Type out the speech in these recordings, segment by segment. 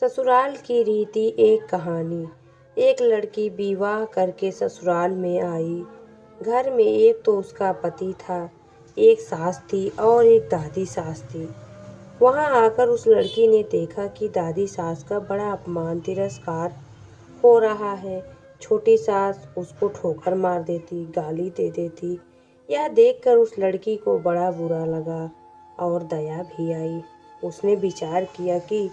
ससुराल की रीति एक कहानी। एक लड़की विवाह करके ससुराल में आई। घर में एक तो उसका पति था, एक सास थी और एक दादी सास थी। वहां आकर उस लड़की ने देखा कि दादी सास का बड़ा अपमान तिरस्कार हो रहा है। छोटी सास उसको ठोकर मार देती, गाली दे देती। यह देखकर उस लड़की को बड़ा बुरा लगा और दया भी आई। उसने विचार किया कि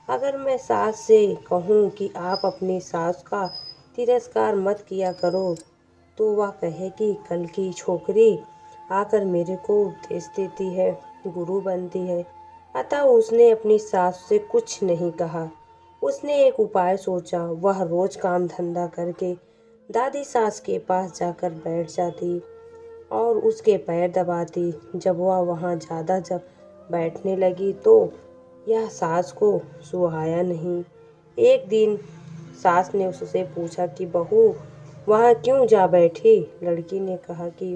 अगर मैं सास से कहूँ कि आप अपनी सास का तिरस्कार मत किया करो, तो वह कहेगी कल की छोकरी आकर मेरे को उपदेश देती है, गुरु बनती है। अतः उसने अपनी सास से कुछ नहीं कहा। उसने एक उपाय सोचा। वह रोज काम धंधा करके दादी सास के पास जाकर बैठ जाती और उसके पैर दबाती। जब वह वहाँ ज़्यादा जब बैठने लगी तो यह सास को सुहाया नहीं। एक दिन सास ने उससे पूछा कि बहू, वहाँ क्यों जा बैठी? लड़की ने कहा कि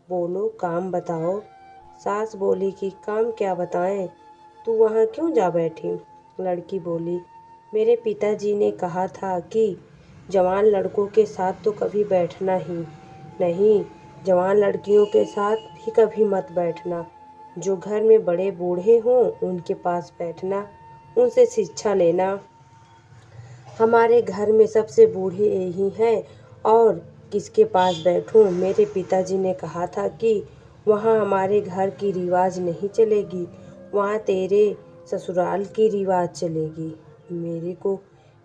बोलो, काम बताओ। सास बोली कि काम क्या बताएं, तू वहाँ क्यों जा बैठी? लड़की बोली, मेरे पिताजी ने कहा था कि जवान लड़कों के साथ तो कभी बैठना ही नहीं, जवान लड़कियों के साथ भी कभी मत बैठना। जो घर में बड़े बूढ़े हों उनके पास बैठना, उनसे शिक्षा लेना। हमारे घर में सबसे बूढ़े यही हैं और किसके पास बैठूं? मेरे पिताजी ने कहा था कि वहाँ हमारे घर की रिवाज नहीं चलेगी, वहाँ तेरे ससुराल की रिवाज चलेगी। मेरे को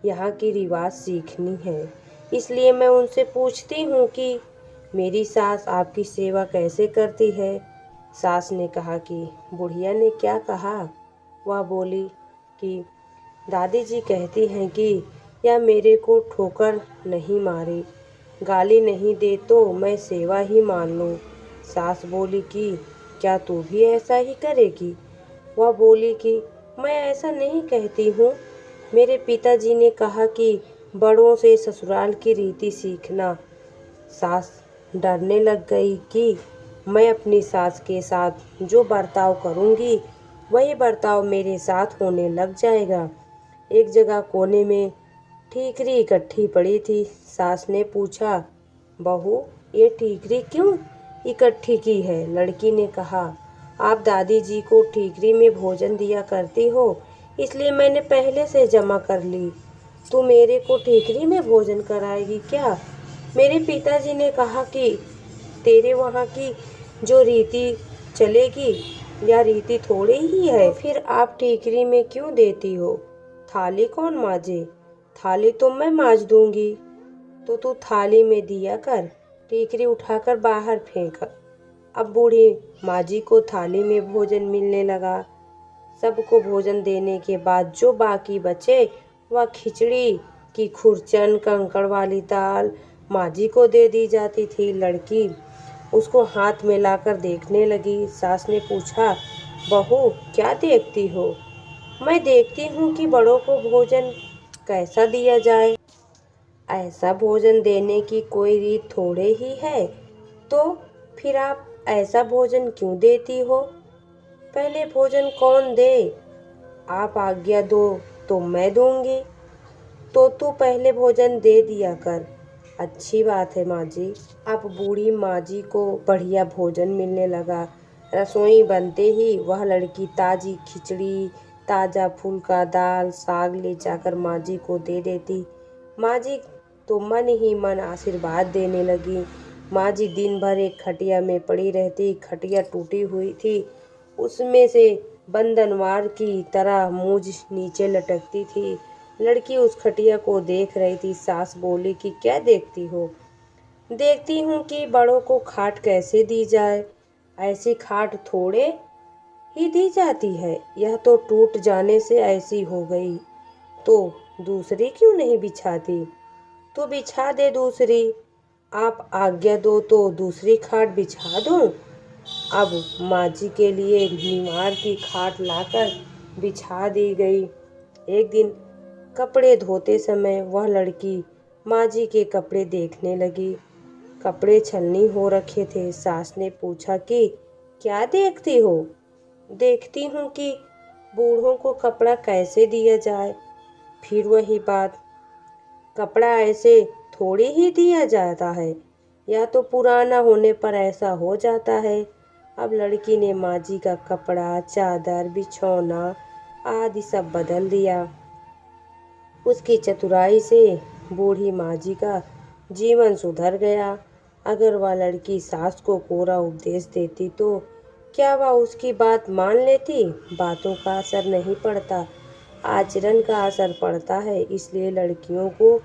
यहाँ की रिवाज सीखनी है, इसलिए मैं उनसे पूछती हूँ कि मेरी सास आपकी सेवा कैसे करती है। सास ने कहा कि बुढ़िया ने क्या कहा? वह बोली कि दादी जी कहती हैं कि यह मेरे को ठोकर नहीं मारे, गाली नहीं दे तो मैं सेवा ही मान लूँ। सास बोली कि क्या तू भी ऐसा ही करेगी? वह बोली कि मैं ऐसा नहीं कहती हूँ, मेरे पिताजी ने कहा कि बड़ों से ससुराल की रीति सीखना। सास डरने लग गई कि मैं अपनी सास के साथ जो बर्ताव करूँगी वही बर्ताव मेरे साथ होने लग जाएगा। एक जगह कोने में ठीकरी इकट्ठी पड़ी थी। सास ने पूछा, बहू, ये ठीकरी क्यों इकट्ठी की है? लड़की ने कहा, आप दादी जी को ठीकरी में भोजन दिया करती हो, इसलिए मैंने पहले से जमा कर ली। तू मेरे को ठीकरी में भोजन कराएगी क्या? मेरे पिताजी ने कहा कि तेरे वहाँ की जो रीति चलेगी, या रीति थोड़ी ही है, फिर आप ठीकरी में क्यों देती हो? थाली कौन मांजे? थाली तो मैं मांज दूंगी, तो तू थाली में दिया कर, ठीकरी उठाकर बाहर फेंक। अब बूढ़ी माँ जी को थाली में भोजन मिलने लगा। सबको भोजन देने के बाद जो बाकी बचे वह खिचड़ी की खुरचन कंकड़ वाली दाल माँ जी को दे दी जाती थी। लड़की उसको हाथ में लाकर देखने लगी। सास ने पूछा, बहू, क्या देखती हो? मैं देखती हूँ कि बड़ों को भोजन कैसा दिया जाए। ऐसा भोजन देने की कोई रीत थोड़े ही है, तो फिर आप ऐसा भोजन क्यों देती हो? पहले भोजन कौन दे? आप आज्ञा दो तो मैं दूंगी, तो तू पहले भोजन दे दिया कर। अच्छी बात है माँ जी। अब बूढ़ी माँ जी को बढ़िया भोजन मिलने लगा। रसोई बनते ही वह लड़की ताजी खिचड़ी, ताजा फुल्का दाल, साग ले जाकर माँ जी को दे देती। माँ जी तो मन ही मन आशीर्वाद देने लगी। माँ जी दिन भर एक खटिया में पड़ी रहती। खटिया टूटी हुई थी, उसमें से बंदनवार की तरह मूंछ नीचे लटकती थी। लड़की उस खटिया को देख रही थी। सास बोली कि क्या देखती हो? देखती हूँ कि बड़ों को खाट कैसे दी जाए। ऐसी खाट थोड़े ही दी जाती है, यह तो टूट जाने से ऐसी हो गई, तो दूसरी क्यों नहीं बिछाती? तो बिछा दे दूसरी। आप आज्ञा दो तो दूसरी खाट बिछा दूं। अब माँ जी के लिए नीवार की खाट लाकर बिछा दी गई। एक दिन कपड़े धोते समय वह लड़की माँ जी के कपड़े देखने लगी। कपड़े छलनी हो रखे थे। सास ने पूछा कि क्या देखती हो? देखती हूँ कि बूढ़ों को कपड़ा कैसे दिया जाए। फिर वही बात, कपड़ा ऐसे थोड़ी ही दिया जाता है, या तो पुराना होने पर ऐसा हो जाता है। अब लड़की ने माँ जी का कपड़ा, चादर, बिछौना आदि सब बदल दिया। उसकी चतुराई से बूढ़ी माँ जी का जीवन सुधर गया। अगर वह लड़की सास को कोरा उपदेश देती तो क्या वह उसकी बात मान लेती? बातों का असर नहीं पड़ता, आचरण का असर पड़ता है। इसलिए लड़कियों को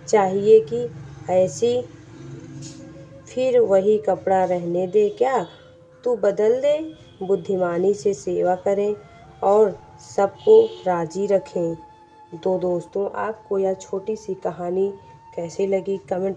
चाहिए कि ऐसी फिर वही कपड़ा रहने दे क्या, तू बदल दे, बुद्धिमानी से सेवा करें और सबको राजी रखें। तो दोस्तों, आपको यह छोटी सी कहानी कैसी लगी कमेंट